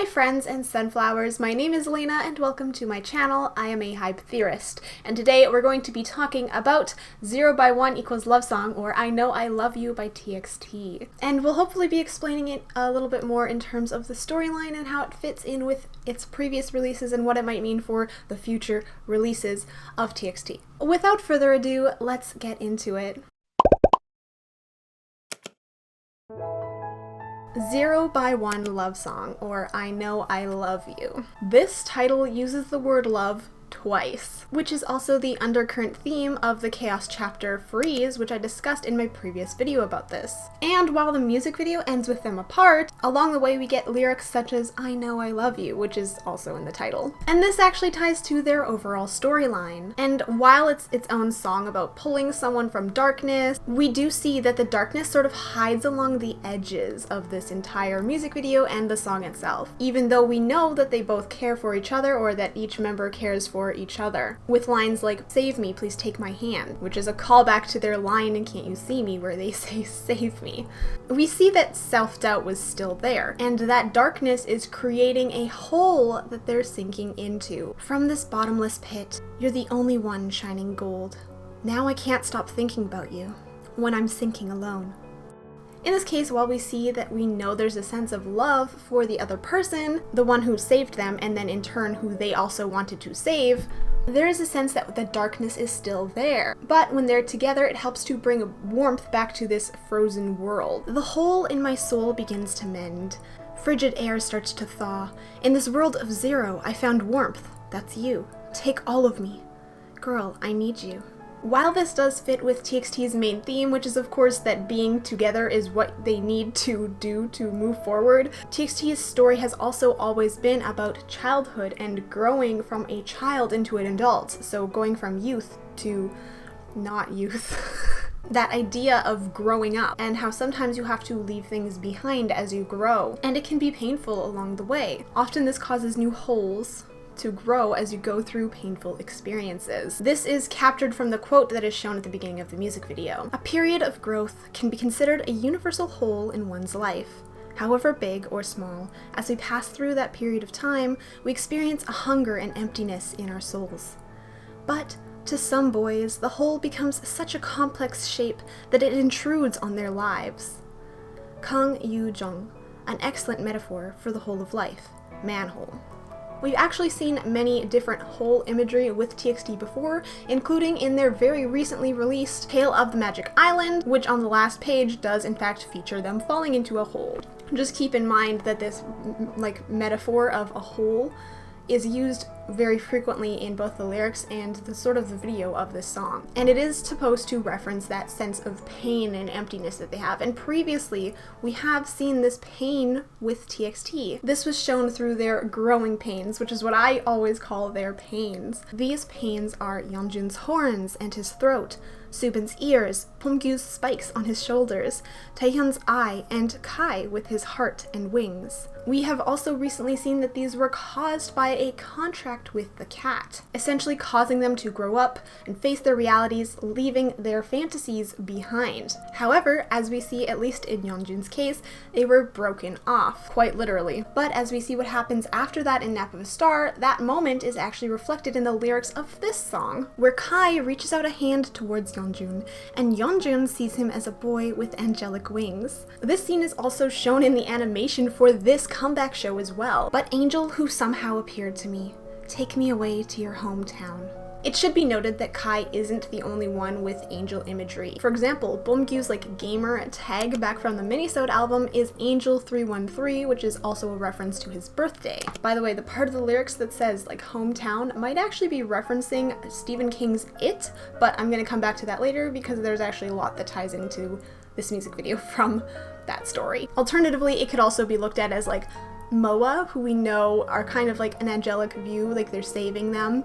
friends and sunflowers, my name is Lena and welcome to my channel. I am a hype theorist, and today we're going to be talking about 0x1 Lovesong, or I Know I Love You by TXT. And we'll hopefully be explaining it a little bit more in terms of the storyline and how it fits in with its previous releases and what it might mean for the future releases of TXT. Without further ado, let's get into it. 0x1 Lovesong, or I Know I Love You. This title uses the word love twice, which is also the undercurrent theme of the Chaos chapter Freeze, which I discussed in my previous video about this. And while the music video ends with them apart, along the way we get lyrics such as I Know I Love You, which is also in the title. And this actually ties to their overall storyline. And while it's its own song about pulling someone from darkness, we do see that the darkness sort of hides along the edges of this entire music video and the song itself, even though we know that they both care for each other, or that each member cares for each other, with lines like "Save me, please take my hand," which is a callback to their line in Can't You See Me where they say "save me." We see that self-doubt was still there, and that darkness is creating a hole that they're sinking into. From this bottomless pit, you're the only one shining gold. Now I can't stop thinking about you when I'm sinking alone. In this case, while we see that we know there's a sense of love for the other person, the one who saved them, and then in turn who they also wanted to save, there is a sense that the darkness is still there. But when they're together, it helps to bring warmth back to this frozen world. The hole in my soul begins to mend. Frigid air starts to thaw. In this world of zero, I found warmth. That's you. Take all of me. Girl, I need you. While this does fit with TXT's main theme, which is of course that being together is what they need to do to move forward, TXT's story has also always been about childhood and growing from a child into an adult, so going from youth to not youth. That idea of growing up, and how sometimes you have to leave things behind as you grow, and it can be painful along the way. Often this causes new holes to grow as you go through painful experiences. This is captured from the quote that is shown at the beginning of the music video. A period of growth can be considered a universal whole in one's life. However big or small, as we pass through that period of time, we experience a hunger and emptiness in our souls. But to some boys, the whole becomes such a complex shape that it intrudes on their lives. Kang Yu-jung, an excellent metaphor for the whole of life, manhole. We've actually seen many different hole imagery with TXT before, including in their very recently released Tale of the Magic Island, which on the last page does in fact feature them falling into a hole. Just keep in mind that this metaphor of a hole is used very frequently in both the lyrics and the sort of the video of this song. And it is supposed to reference that sense of pain and emptiness that they have. And previously, we have seen this pain with TXT. This was shown through their growing pains, which is what I always call their pains. These pains are Yeonjun's horns and his throat, Subin's ears, Pumgyu's spikes on his shoulders, Taehyun's eye, and Kai with his heart and wings. We have also recently seen that these were caused by a contract with the cat, essentially causing them to grow up and face their realities, leaving their fantasies behind. However, as we see at least in Yeonjun's case, they were broken off, quite literally. But as we see what happens after that in Nap of a Star, that moment is actually reflected in the lyrics of this song, where Kai reaches out a hand towards Yeonjun, and Yeonjun sees him as a boy with angelic wings. This scene is also shown in the animation for this comeback show as well. But angel who somehow appeared to me, take me away to your hometown. It should be noted that Kai isn't the only one with angel imagery. For example, Beomgyu's gamer tag back from the Minisode album is Angel 313, which is also a reference to his birthday. By the way, the part of the lyrics that says hometown might actually be referencing Stephen King's It, but I'm gonna come back to that later because there's actually a lot that ties into this music video from that story. Alternatively, it could also be looked at as Moa, who we know are kind of an angelic view, they're saving them.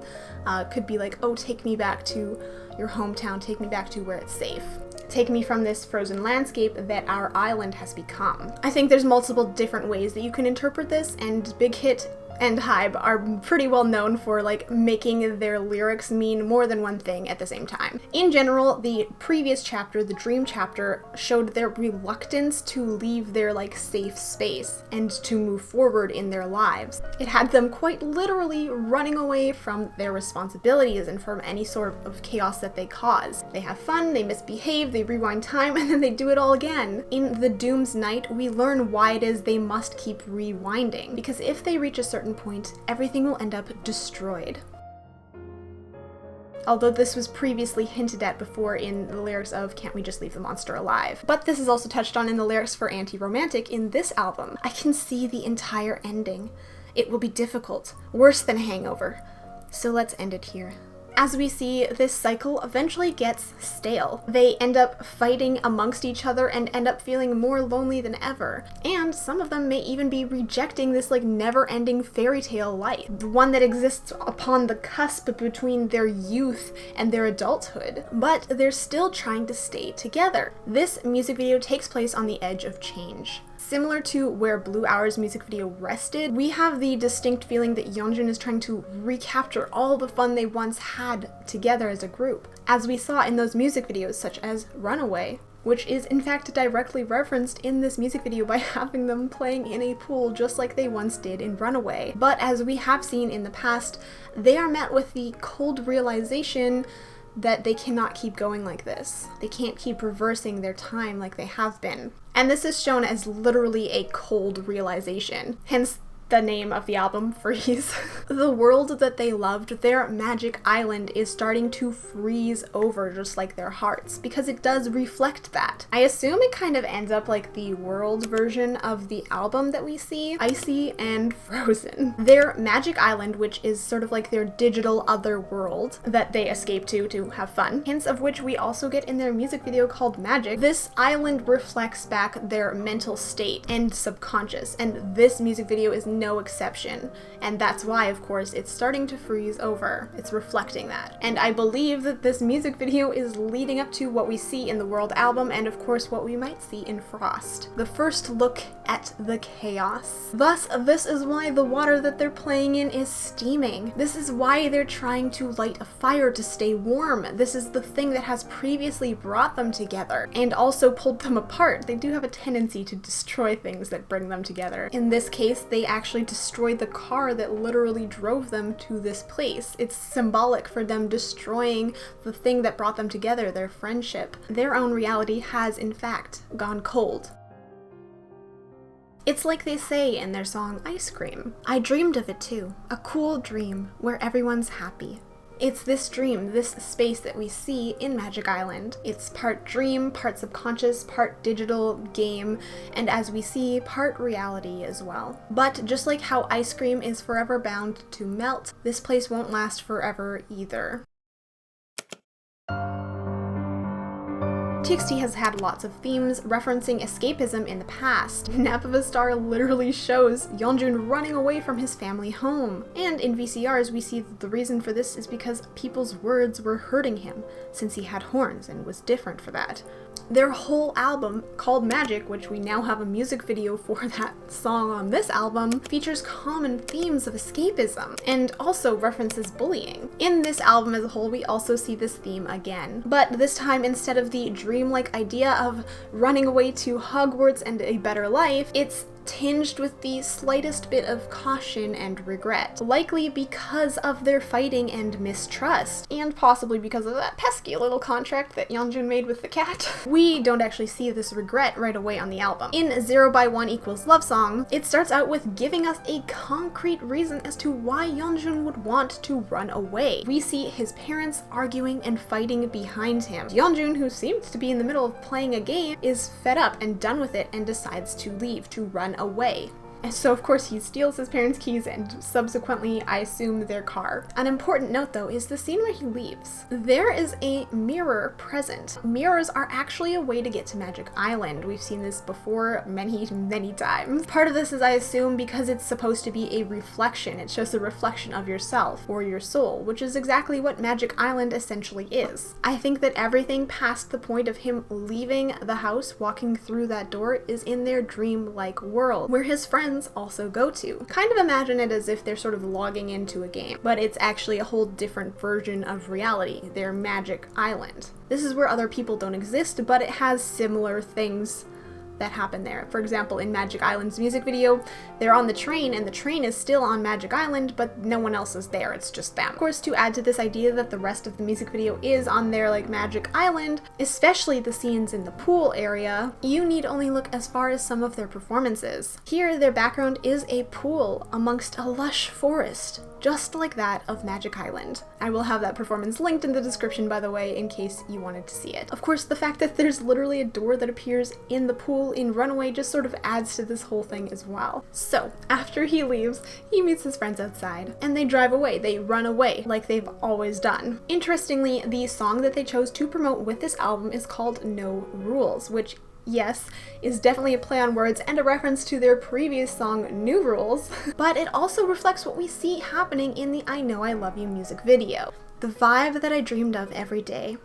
Could be oh, take me back to your hometown, take me back to where it's safe. Take me from this frozen landscape that our island has become. I think there's multiple different ways that you can interpret this, and Big Hit and Hybe are pretty well known for like making their lyrics mean more than one thing at the same time. In general, the previous chapter, the dream chapter, showed their reluctance to leave their like safe space and to move forward in their lives. It had them quite literally running away from their responsibilities and from any sort of chaos that they cause. They have fun, they misbehave, they rewind time, and then they do it all again. In the Doom's Night, we learn why it is they must keep rewinding, because if they reach a certain point, everything will end up destroyed. Although this was previously hinted at before in the lyrics of Can't We Just Leave the Monster Alive. But this is also touched on in the lyrics for Anti-Romantic in this album. I can see the entire ending. It will be difficult, worse than a hangover. So let's end it here. As we see, this cycle eventually gets stale. They end up fighting amongst each other and end up feeling more lonely than ever. And some of them may even be rejecting this like never-ending fairy tale life, the one that exists upon the cusp between their youth and their adulthood. But they're still trying to stay together. This music video takes place on the edge of change. Similar to where Blue Hour's music video rested, we have the distinct feeling that Yeonjun is trying to recapture all the fun they once had together as a group, as we saw in those music videos such as Runaway, which is in fact directly referenced in this music video by having them playing in a pool just like they once did in Runaway. But as we have seen in the past, they are met with the cold realization that they cannot keep going like this. They can't keep reversing their time like they have been. And this is shown as literally a cold realization, hence the name of the album, Freeze. The world that they loved, their magic island, is starting to freeze over just like their hearts, because it does reflect that. I assume it kind of ends up like the world version of the album that we see, icy and frozen. Their magic island, which is sort of like their digital other world that they escape to have fun, hints of which we also get in their music video called Magic. This island reflects back their mental state and subconscious, and this music video is no exception, and that's why, of course, it's starting to freeze over. It's reflecting that. And I believe that this music video is leading up to what we see in the World album, and of course what we might see in Frost. The first look at the chaos. Thus, this is why the water that they're playing in is steaming. This is why they're trying to light a fire to stay warm. This is the thing that has previously brought them together and also pulled them apart. They do have a tendency to destroy things that bring them together. In this case, they actually destroyed the car that literally drove them to this place. It's symbolic for them destroying the thing that brought them together, their friendship. Their own reality has, in fact, gone cold. It's like they say in their song Ice Cream. I dreamed of it too, a cool dream where everyone's happy. It's this dream, this space that we see in Magic Island. It's part dream, part subconscious, part digital game, and as we see, part reality as well. But just like how ice cream is forever bound to melt, this place won't last forever either. TXT has had lots of themes referencing escapism in the past. Nap of a Star literally shows Yeonjun running away from his family home. And in VCRs, we see that the reason for this is because people's words were hurting him, since he had horns and was different for that. Their whole album, called Magic, which we now have a music video for that song on this album, features common themes of escapism, and also references bullying. In this album as a whole, we also see this theme again. But this time, instead of the dreamlike idea of running away to Hogwarts and a better life, it's tinged with the slightest bit of caution and regret, likely because of their fighting and mistrust, and possibly because of that pesky little contract that Yeonjun made with the cat. We don't actually see this regret right away on the album. In 0x1 Lovesong, it starts out with giving us a concrete reason as to why Yeonjun would want to run away. We see his parents arguing and fighting behind him. Yeonjun, who seems to be in the middle of playing a game, is fed up and done with it and decides to leave, to run away. And so of course he steals his parents' keys and subsequently, I assume, their car. An important note though is the scene where he leaves. There is a mirror present. Mirrors are actually a way to get to Magic Island. We've seen this before many times. Part of this is, I assume, because it's supposed to be a reflection. It shows the reflection of yourself or your soul, which is exactly what Magic Island essentially is. I think that everything past the point of him leaving the house, walking through that door, is in their dream-like world, where his friends fans also go to. Kind of imagine it as if they're sort of logging into a game, but it's actually a whole different version of reality, their magic island. This is where other people don't exist, but it has similar things that happen there. For example, in Magic Island's music video, they're on the train and the train is still on Magic Island, but no one else is there, it's just them. Of course, to add to this idea that the rest of the music video is on their Magic Island, especially the scenes in the pool area, you need only look as far as some of their performances. Here, their background is a pool amongst a lush forest, just like that of Magic Island. I will have that performance linked in the description, by the way, in case you wanted to see it. Of course, the fact that there's literally a door that appears in the pool in Runaway just sort of adds to this whole thing as well. So, after he leaves, he meets his friends outside, and they drive away. They run away, like they've always done. Interestingly, the song that they chose to promote with this album is called No Rules, which, yes, is definitely a play on words and a reference to their previous song, New Rules, but it also reflects what we see happening in the I Know I Love You music video. The vibe that I dreamed of every day.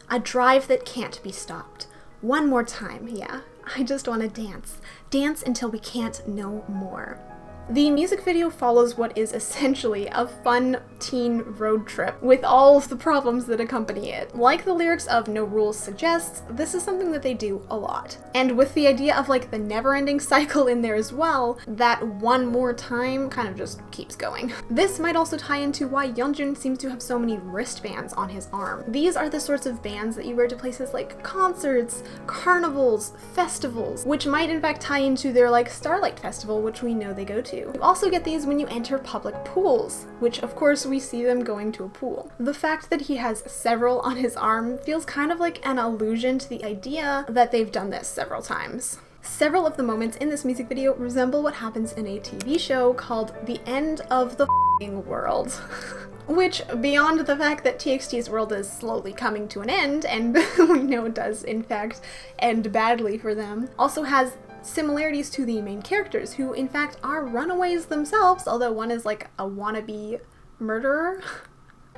A drive that can't be stopped. One more time, yeah. I just want to dance. Dance until we can't no more. The music video follows what is essentially a fun teen road trip with all of the problems that accompany it. Like the lyrics of No Rules suggests, this is something that they do a lot. And with the idea of the never-ending cycle in there as well, that one more time kind of just keeps going. This might also tie into why Yeonjun seems to have so many wristbands on his arm. These are the sorts of bands that you wear to places like concerts, carnivals, festivals, which might in fact tie into their Starlight Festival, which we know they go to. You also get these when you enter public pools, which of course we see them going to a pool. The fact that he has several on his arm feels kind of like an allusion to the idea that they've done this several times. Several of the moments in this music video resemble what happens in a TV show called The End of the F***ing World. Which, beyond the fact that TXT's world is slowly coming to an end, and we know it does in fact end badly for them, also has similarities to the main characters, who in fact are runaways themselves, although one is a wannabe murderer.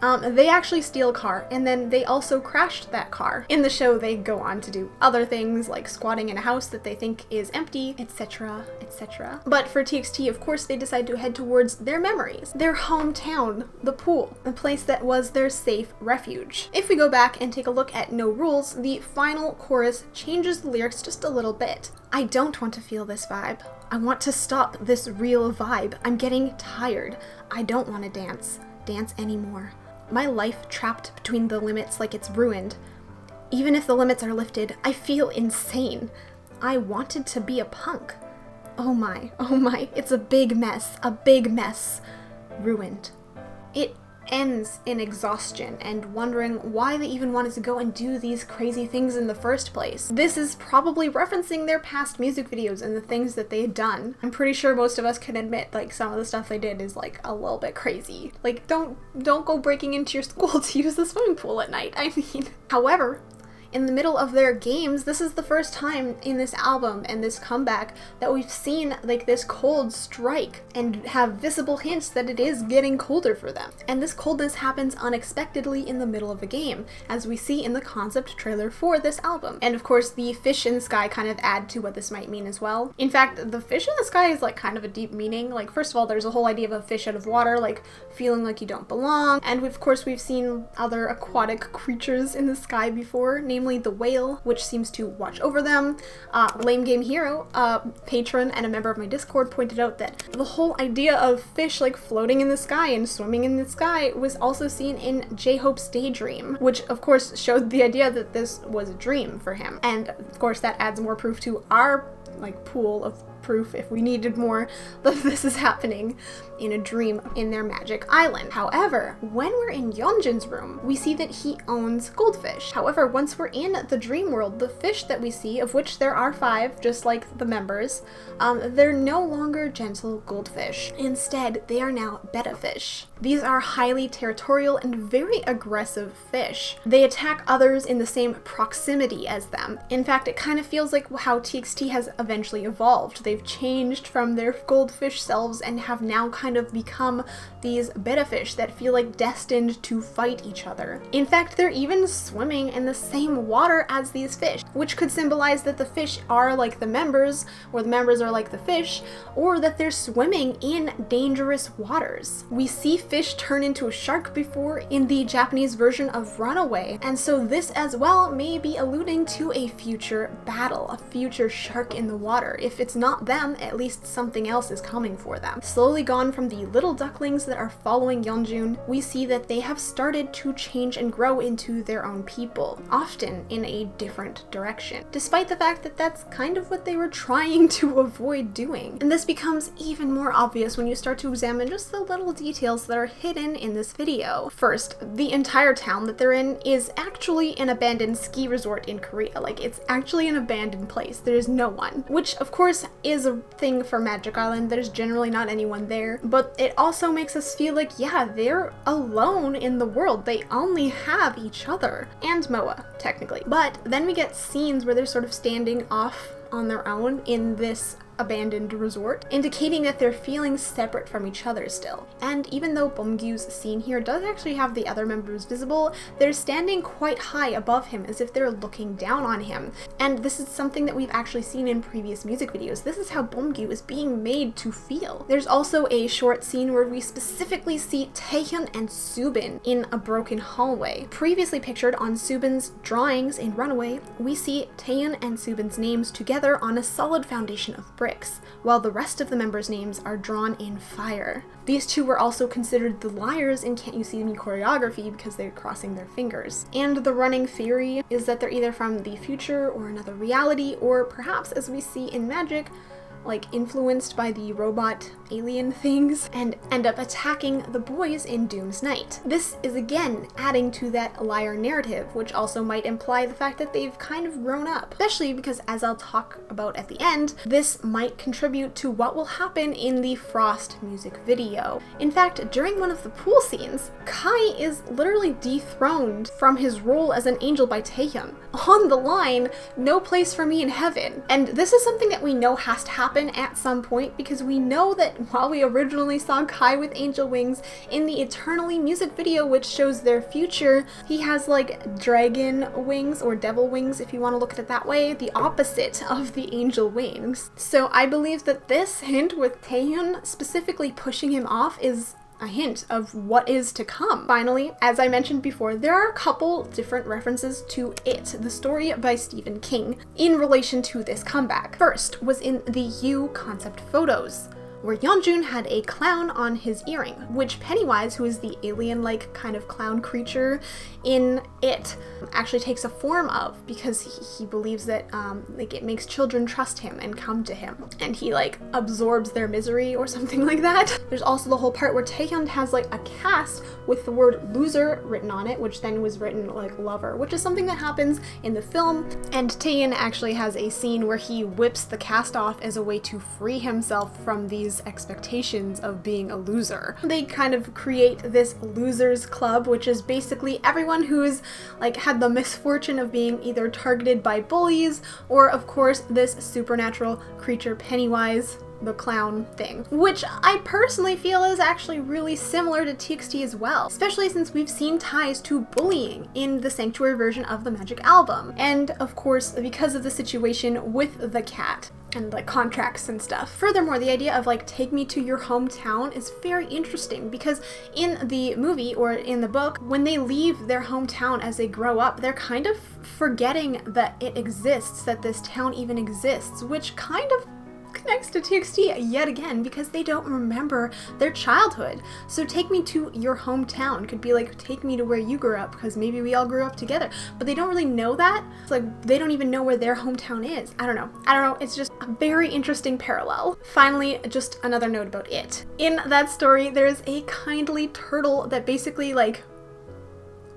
They actually steal a car, and then they also crashed that car. In the show, they go on to do other things, like squatting in a house that they think is empty, etc., etc. But for TXT, of course, they decide to head towards their memories, their hometown, the pool, a place that was their safe refuge. If we go back and take a look at No Rules, the final chorus changes the lyrics just a little bit. I don't want to feel this vibe. I want to stop this real vibe. I'm getting tired. I don't want to dance anymore. My life trapped between the limits like it's ruined. Even if the limits are lifted, I feel insane. I wanted to be a punk. Oh my, it's a big mess. Ruined. It ends in exhaustion and wondering why they even wanted to go and do these crazy things in the first place. This is probably referencing their past music videos and the things that they had done. I'm pretty sure most of us can admit some of the stuff they did is a little bit crazy. Don't go breaking into your school to use the swimming pool at night. I mean, however, in the middle of their games, this is the first time in this album and this comeback that we've seen this cold strike and have visible hints that it is getting colder for them. And this coldness happens unexpectedly in the middle of a game, as we see in the concept trailer for this album. And of course, the fish in the sky kind of add to what this might mean as well. In fact, the fish in the sky is kind of a deep meaning. First of all, there's a whole idea of a fish out of water, feeling like you don't belong. And of course, we've seen other aquatic creatures in the sky before, namely the whale, which seems to watch over them. Lame Game Hero, a patron and a member of my Discord, pointed out that the whole idea of fish floating in the sky and swimming in the sky was also seen in J-Hope's Daydream, which of course showed the idea that this was a dream for him. And of course that adds more proof to our pool of proof, if we needed more, that this is happening in a dream in their magic island. However, when we're in Yeonjun's room, we see that he owns goldfish. However, once we're in the dream world, the fish that we see, of which there are 5, just like the members, they're no longer gentle goldfish. Instead, they are now betta fish. These are highly territorial and very aggressive fish. They attack others in the same proximity as them. In fact, it kind of feels like how TXT has eventually evolved. They've they've changed from their goldfish selves and have now kind of become these betta fish that feel like destined to fight each other. In fact, they're even swimming in the same water as these fish, which could symbolize that the fish are like the members, or the members are like the fish, or that they're swimming in dangerous waters. We see fish turn into a shark before in the Japanese version of Runaway, and so this as well may be alluding to a future battle, a future shark in the water. If it's not them, at least something else is coming for them. Slowly gone from the little ducklings that are following Yeonjun, we see that they have started to change and grow into their own people, often in a different direction, despite the fact that that's kind of what they were trying to avoid doing. And this becomes even more obvious when you start to examine just the little details that are hidden in this video. First, the entire town that they're in is actually an abandoned ski resort in Korea. Like, it's actually an abandoned place. There's no one, which of course is a thing for Magic Island. There's generally not anyone there, but it also makes us feel like, yeah, they're alone in the world. They only have each other and Moa, technically. But then we get scenes where they're sort of standing off on their own in this abandoned resort, indicating that they're feeling separate from each other still. And even though Beomgyu's scene here does actually have the other members visible, they're standing quite high above him as if they're looking down on him. And this is something that we've actually seen in previous music videos. This is how Beomgyu is being made to feel. There's also a short scene where we specifically see Taehyun and Subin in a broken hallway. Previously pictured on Subin's drawings in Runaway, we see Taehyun and Subin's names together on a solid foundation of bricks, while the rest of the members' names are drawn in fire. These two were also considered the liars in Can't You See Me choreography because they're crossing their fingers. And the running theory is that they're either from the future or another reality, or perhaps, as we see in Magic, like influenced by the robot alien things and end up attacking the boys in Doom's Night. This is again adding to that liar narrative, which also might imply the fact that they've kind of grown up, especially because, as I'll talk about at the end, this might contribute to what will happen in the Frost music video. In fact, during one of the pool scenes, Kai is literally dethroned from his role as an angel by Taehyun. On the line, "No place for me in heaven." And this is something that we know has to happen at some point, because we know that while we originally saw Kai with angel wings in the Eternally music video, which shows their future, he has like dragon wings or devil wings, if you want to look at it that way, the opposite of the angel wings. So I believe that this hint with Taehyun specifically pushing him off is a hint of what is to come. Finally, as I mentioned before, there are a couple different references to It, the story by Stephen King, in relation to this comeback. First was in the You concept photos, where Yeonjun had a clown on his earring, which Pennywise, who is the alien-like kind of clown creature in It, actually takes a form of, because he believes that like it makes children trust him and come to him, and he like absorbs their misery or something like that. There's also the whole part where Taehyun has like a cast with the word loser written on it, which then was written like lover, which is something that happens in the film, and Taehyun actually has a scene where he whips the cast off as a way to free himself from these expectations of being a loser. They kind of create this losers club, which is basically everyone who's like had the misfortune of being either targeted by bullies or, of course, this supernatural creature Pennywise, the clown thing, which I personally feel is actually really similar to TXT as well, especially since we've seen ties to bullying in the Sanctuary version of the Magic album, and of course because of the situation with the cat and like contracts and stuff. Furthermore, the idea of like take me to your hometown is very interesting, because in the movie or in the book, when they leave their hometown as they grow up, they're kind of forgetting that it exists, that this town even exists, which kind of connects to TXT yet again, because they don't remember their childhood. So take me to your hometown could be like take me to where you grew up, because maybe we all grew up together, but they don't really know that. It's like they don't even know where their hometown is. I don't know, it's just a very interesting parallel. Finally, just another note about It. In that story, there's a kindly turtle that basically like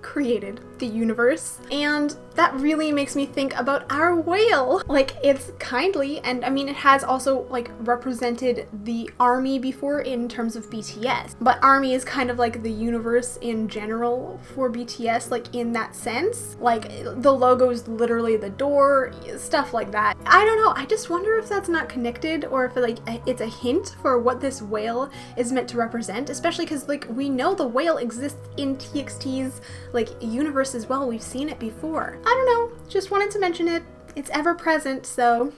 created the universe, and that really makes me think about our whale. Like, it's kindly, and I mean, it has also like represented the army before in terms of BTS, but army is kind of like the universe in general for BTS, like in that sense. Like, the logo is literally the door, stuff like that. I don't know, I just wonder if that's not connected, or if like it's a hint for what this whale is meant to represent, especially because like we know the whale exists in TXT's like universe as well. We've seen it before. I don't know, just wanted to mention it. It's ever present, so.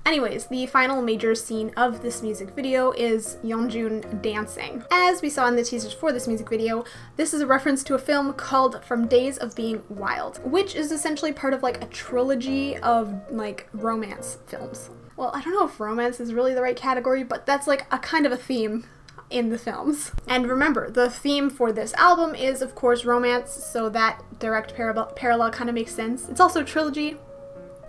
Anyways, the final major scene of this music video is Yeonjun dancing. As we saw in the teasers for this music video, this is a reference to a film called From Days of Being Wild, which is essentially part of like a trilogy of like romance films. Well, I don't know if romance is really the right category, but that's like a kind of a theme in the films. And remember, the theme for this album is of course romance, so that direct parallel kind of makes sense. It's also a trilogy.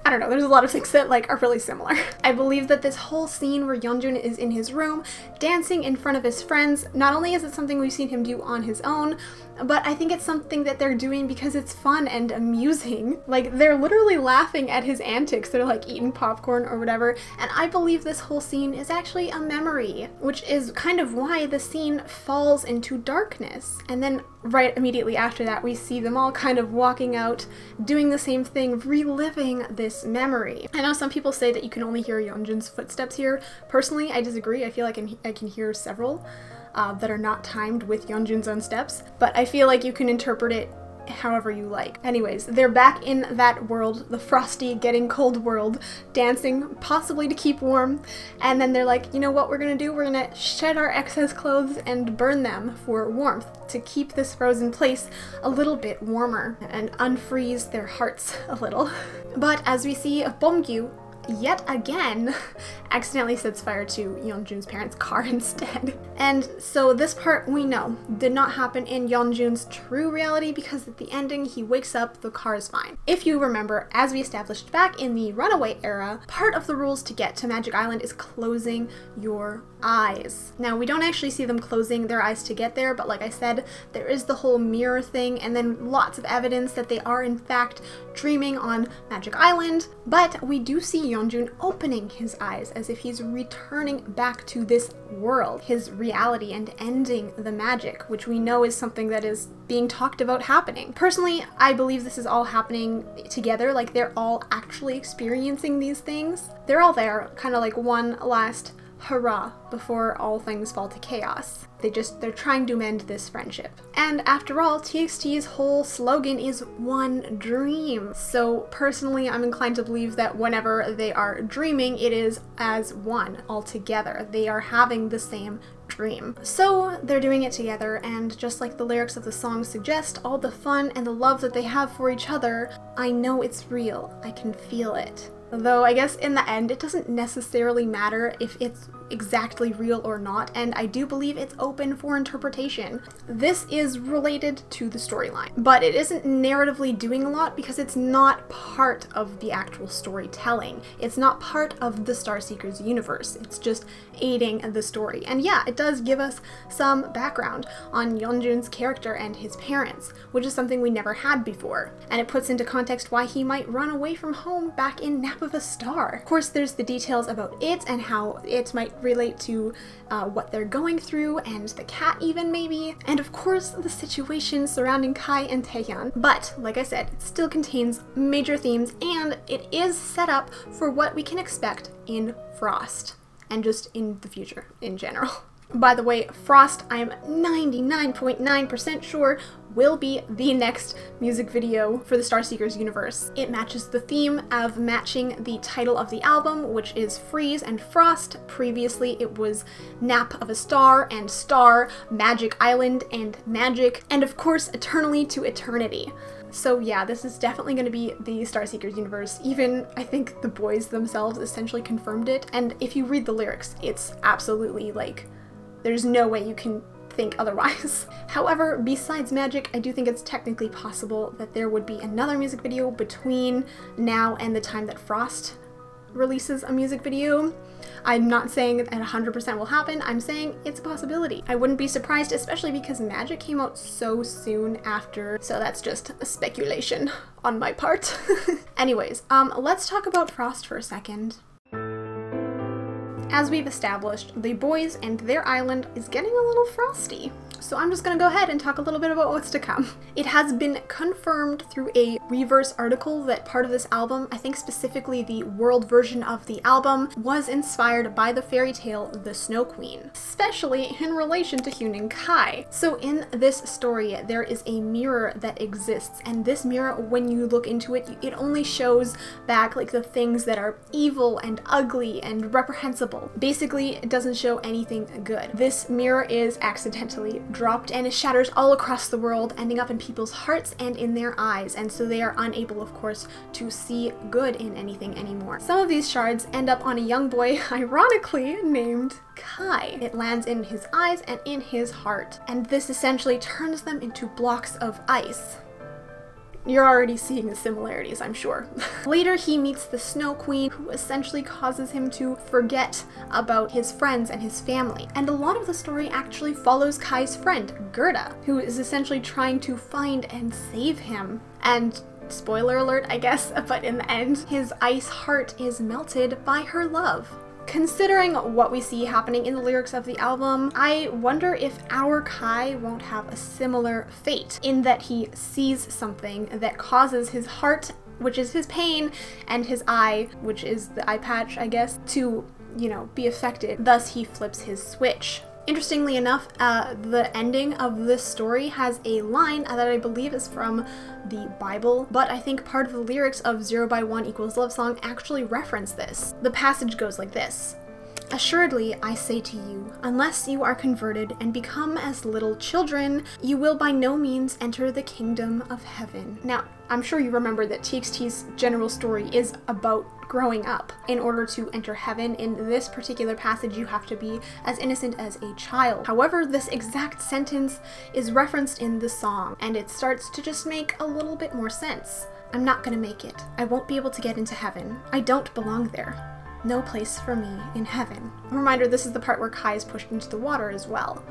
I don't know, there's a lot of things that like are really similar. I believe that this whole scene where Yeonjun is in his room dancing in front of his friends, not only is it something we've seen him do on his own, but I think it's something that they're doing because it's fun and amusing. Like, they're literally laughing at his antics. They're like eating popcorn or whatever, and I believe this whole scene is actually a memory, which is kind of why the scene falls into darkness. And then right immediately after that, we see them all kind of walking out, doing the same thing, reliving this memory. I know some people say that you can only hear Yeonjun's footsteps here. Personally, I disagree. I feel like I can hear several that are not timed with Yeonjun's own steps, but I feel like you can interpret it however you like. Anyways, they're back in that world, the frosty, getting cold world, dancing, possibly to keep warm, and then they're like, you know what we're gonna do? We're gonna shed our excess clothes and burn them for warmth to keep this frozen place a little bit warmer and unfreeze their hearts a little. But as we see, Bomgyu yet again accidentally sets fire to Yeonjun's parents' car instead. And so this part, we know, did not happen in Yeonjun's true reality, because at the ending he wakes up, the car is fine. If you remember, as we established back in the Runaway era, part of the rules to get to Magic Island is closing your eyes. Now, we don't actually see them closing their eyes to get there, but like I said, there is the whole mirror thing, and then lots of evidence that they are in fact dreaming on Magic Island. But we do see Yeonjun opening his eyes as if he's returning back to this world, his reality, and ending the magic, which we know is something that is being talked about happening. Personally, I believe this is all happening together, like they're all actually experiencing these things. They're all there, kind of like one last hurrah before all things fall to chaos. They're trying to mend this friendship. And after all, TXT's whole slogan is one dream. So personally, I'm inclined to believe that whenever they are dreaming, it is as one altogether. They are having the same dream. So they're doing it together, and just like the lyrics of the song suggest, all the fun and the love that they have for each other, I know it's real. I can feel it. Though I guess in the end, it doesn't necessarily matter if it's exactly real or not, and I do believe it's open for interpretation. This is related to the storyline, but it isn't narratively doing a lot because it's not part of the actual storytelling. It's not part of the Starseekers universe. It's just aiding the story. And yeah, it does give us some background on Yeonjun's character and his parents, which is something we never had before. And it puts into context why he might run away from home back in Nap of a Star. Of course, there's the details about it and how it might relate to what they're going through, and the cat even maybe, and of course the situation surrounding Kai and Taehyun. But like I said, it still contains major themes, and it is set up for what we can expect in Frost, and just in the future in general. By the way, Frost, I'm 99.9% sure, will be the next music video for the Starseekers universe. It matches the theme of matching the title of the album, which is Freeze and Frost. Previously, it was Nap of a Star and Star, Magic Island and Magic, and of course, Eternally to Eternity. So yeah, this is definitely going to be the Starseekers universe. Even, I think the boys themselves essentially confirmed it, and if you read the lyrics, it's absolutely like, there's no way you can think otherwise. However, besides magic, I do think it's technically possible that there would be another music video between now and the time that Frost releases a music video. I'm not saying that 100% will happen, I'm saying it's a possibility. I wouldn't be surprised, especially because Magic came out so soon after, so that's just a speculation on my part. Anyways, let's talk about Frost for a second. As we've established, the boys and their island is getting a little frosty. So I'm just gonna go ahead and talk a little bit about what's to come. It has been confirmed through a Reverse article that part of this album, I think specifically the world version of the album, was inspired by the fairy tale The Snow Queen, especially in relation to Hyun and Kai. So in this story, there is a mirror that exists, and this mirror, when you look into it, it only shows back like the things that are evil and ugly and reprehensible. Basically, it doesn't show anything good. This mirror is accidentally dropped and it shatters all across the world, ending up in people's hearts and in their eyes, and so they are unable, of course, to see good in anything anymore. Some of these shards end up on a young boy, ironically named Kai. It lands in his eyes and in his heart, and this essentially turns them into blocks of ice. You're already seeing the similarities, I'm sure. Later, he meets the Snow Queen, who essentially causes him to forget about his friends and his family. And a lot of the story actually follows Kai's friend, Gerda, who is essentially trying to find and save him. And spoiler alert, I guess, but in the end, his ice heart is melted by her love. Considering what we see happening in the lyrics of the album, I wonder if our Kai won't have a similar fate, in that he sees something that causes his heart, which is his pain, and his eye, which is the eye patch, I guess, to, be affected. Thus, he flips his switch. Interestingly enough, the ending of this story has a line that I believe is from the Bible, but I think part of the lyrics of 0x1 Lovesong actually reference this. The passage goes like this: "Assuredly, I say to you, unless you are converted and become as little children, you will by no means enter the kingdom of heaven." Now, I'm sure you remember that TXT's general story is about growing up. In order to enter heaven, in this particular passage, you have to be as innocent as a child. However, this exact sentence is referenced in the song, and it starts to just make a little bit more sense. "I'm not gonna make it. I won't be able to get into heaven. I don't belong there. No place for me in heaven." A reminder, this is the part where Kai is pushed into the water as well.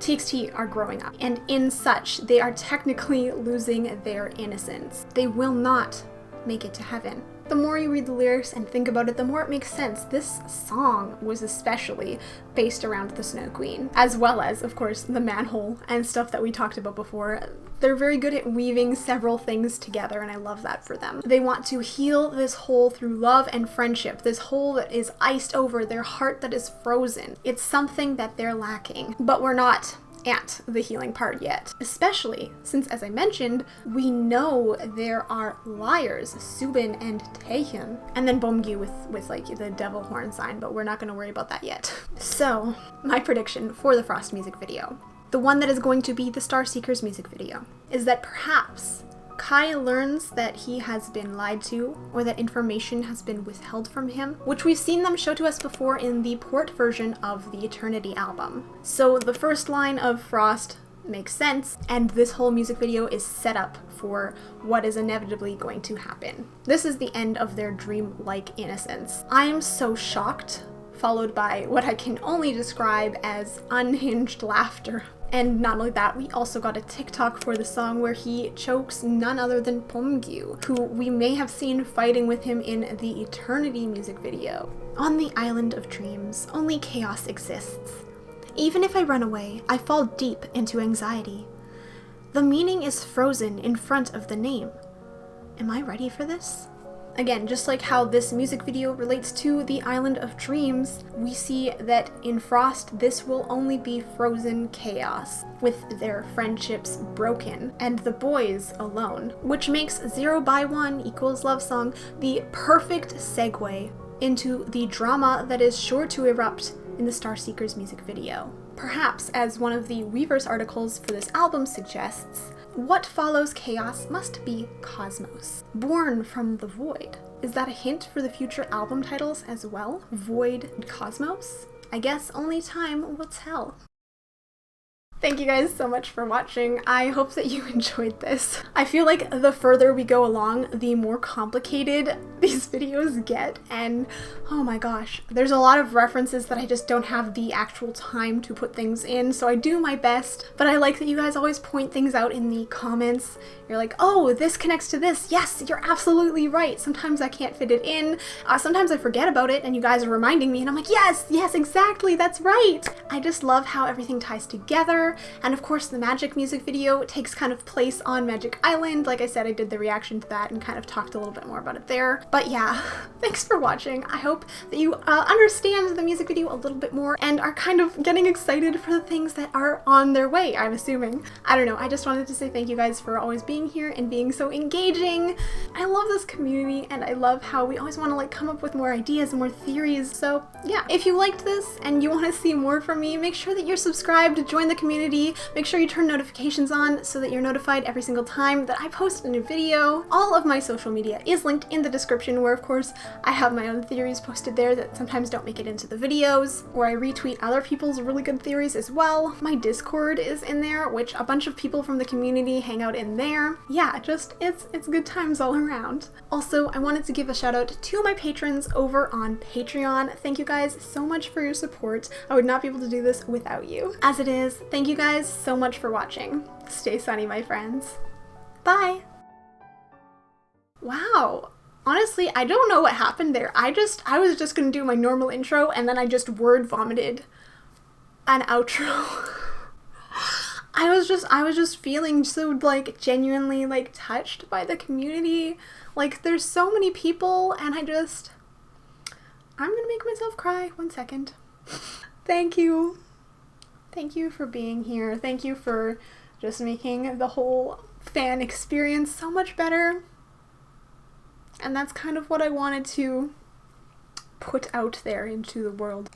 TXT are growing up, and in such, they are technically losing their innocence. They will not make it to heaven. The more you read the lyrics and think about it, the more it makes sense. This song was especially based around the Snow Queen, as well as, of course, the manhole and stuff that we talked about before. They're very good at weaving several things together, and I love that for them. They want to heal this hole through love and friendship, this hole that is iced over, their heart that is frozen. It's something that they're lacking, but we're not at the healing part yet, especially since, as I mentioned, we know there are liars, Subin and Taehyun, and then Bomgyu with like the devil horn sign, but we're not going to worry about that yet. So, my prediction for the Frost music video, the one that is going to be the Starseekers music video, is that perhaps Kai learns that he has been lied to, or that information has been withheld from him, which we've seen them show to us before in the port version of the Eternity album. So the first line of Frost makes sense, and this whole music video is set up for what is inevitably going to happen. This is the end of their dream-like innocence. I am so shocked, followed by what I can only describe as unhinged laughter. And not only that, we also got a TikTok for the song where he chokes none other than Bomgyu, who we may have seen fighting with him in the Eternity music video. "On the island of dreams, only chaos exists. Even if I run away, I fall deep into anxiety. The meaning is frozen in front of the name. Am I ready for this?" Again, just like how this music video relates to the Island of Dreams, we see that in Frost, this will only be frozen chaos, with their friendships broken, and the boys alone, which makes 0x1 Lovesong the perfect segue into the drama that is sure to erupt in the Starseekers music video. Perhaps, as one of the Weverse articles for this album suggests, what follows chaos must be cosmos, born from the void. Is that a hint for the future album titles as well? Void and Cosmos? I guess only time will tell. Thank you guys so much for watching. I hope that you enjoyed this. I feel like the further we go along, the more complicated these videos get, and oh my gosh, there's a lot of references that I just don't have the actual time to put things in, so I do my best, but I like that you guys always point things out in the comments. You're like, oh, this connects to this. Yes, you're absolutely right. Sometimes I can't fit it in. Sometimes I forget about it and you guys are reminding me and I'm like, yes, exactly, that's right. I just love how everything ties together. And of course the magic music video takes kind of place on Magic Island. Like I said, I did the reaction to that and kind of talked a little bit more about it there. But yeah, thanks for watching. I hope that you understand the music video a little bit more and are kind of getting excited for the things that are on their way, I'm assuming. I don't know, I just wanted to say thank you guys for always being here and being so engaging. I love this community and I love how we always want to like come up with more ideas and more theories. So yeah, if you liked this and you want to see more from me, make sure that you're subscribed, join the community, make sure you turn notifications on so that you're notified every single time that I post a new video. All of my social media is linked in the description, where of course I have my own theories posted there that sometimes don't make it into the videos, or I retweet other people's really good theories as well. My Discord is in there, which a bunch of people from the community hang out in there. Yeah, just it's good times all around. Also, I wanted to give a shout out to my patrons over on Patreon. Thank you guys so much for your support. I would not be able to do this without you. As it is, thank you guys so much for watching. Stay sunny, my friends. Bye! Wow. Honestly, I don't know what happened there. I was just gonna do my normal intro and then I just word vomited an outro. I was just feeling so like genuinely like touched by the community. Like there's so many people and I'm gonna make myself cry. 1 second. Thank you. Thank you for being here. Thank you for just making the whole fan experience so much better. And that's kind of what I wanted to put out there into the world.